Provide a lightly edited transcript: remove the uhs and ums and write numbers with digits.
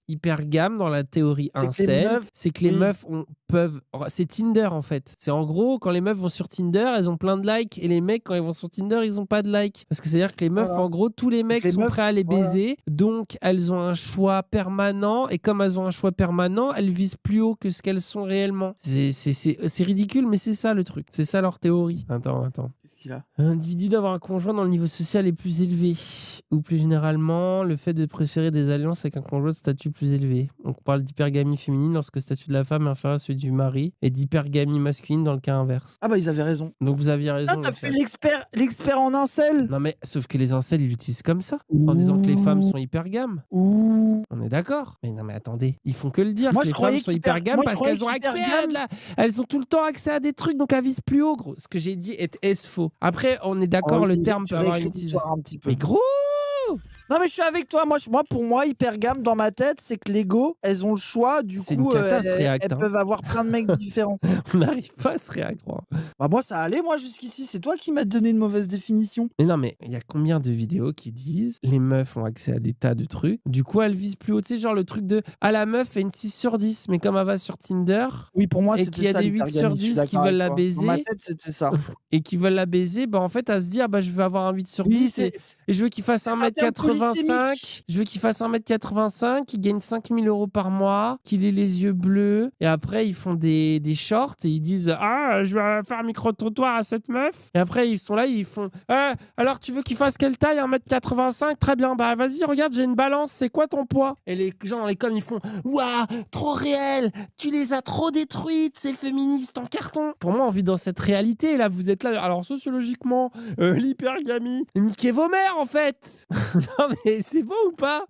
hypergame dans la théorie C'est que les incel, meufs c'est que les oui. meufs peuvent... C'est Tinder en fait. C'est en gros, quand les meufs vont sur Tinder, elles ont plein de likes et les mecs, quand ils vont sur Tinder, ils ont pas de likes. Parce que c'est-à-dire que les meufs, Voilà. en gros, tous les Donc mecs les sont meufs prêts à les voilà. baiser. Donc, elles ont un choix permanent. Et comme elles ont un choix permanent, elles visent plus haut que ce qu'elles sont réellement. C'est ridicule, mais c'est ça le truc. C'est ça leur théorie. Attends. Qu'est-ce qu'il a? Un individu d'avoir un conjoint dont le niveau social est plus élevé. Ou plus généralement, le fait de préférer des alliances avec un conjoint de statut plus élevé. Donc on parle d'hypergamie féminine lorsque le statut de la femme est inférieur à celui du mari. Et d'hypergamie masculine dans le cas inverse. Ah bah ils avaient raison. Donc vous aviez Ah raison. t'as fait l'expert en incel. Non mais, sauf que les incels, ils l'utilisent comme ça. En disant que les femmes sont hypergames. Ouh. On est d'accord. Mais non mais attendez, ils font que le dire Moi que je les femmes croyais sont hypergames parce qu'elles ont accès à de la... Elles ont tout le temps accès à des trucs, donc elles visent plus haut, gros. Ce que j'ai dit est faux. Après, on est d'accord, le terme peut avoir une utilisation. un petit peu. Mais gros! Non mais je suis avec toi. Moi pour moi hypergame dans ma tête c'est que l'ego elles ont le choix du C'est une coup cata, ce réact, elles hein. peuvent avoir plein de mecs différents. On n'arrive pas à se réaccroire. Bah moi ça allait moi jusqu'ici c'est toi qui m'as donné une mauvaise définition. Mais non mais il y a combien de vidéos qui disent les meufs ont accès à des tas de trucs, du coup elles visent plus haut, tu sais genre le truc de la meuf fait une 6 sur 10 mais comme elle va sur Tinder Oui pour moi et c'était qu'il y a ça des 8 sur 10 qui veulent la baiser. Dans ma tête c'était ça. Et qui veulent la baiser, bah en fait elle se dit bah je veux avoir un 8 sur 10 et je veux qu'il fasse 1m85. Je veux qu'il fasse 1m85, qu'il gagne 5 000 € par mois, qu'il ait les yeux bleus. Et après, ils font des shorts et ils disent je vais faire un micro-trottoir à cette meuf. Et après, ils sont là, ils font alors tu veux qu'il fasse quelle taille 1m85? Très bien, bah vas-y, regarde, j'ai une balance, c'est quoi ton poids? Et les gens dans les coms, ils font waouh, trop réel, tu les as trop détruites, ces féministes en carton. Pour moi, on vit dans cette réalité. Là, vous êtes là. Alors, sociologiquement, l'hypergamie, niquez vos mères en fait. Non, mais c'est beau ou pas?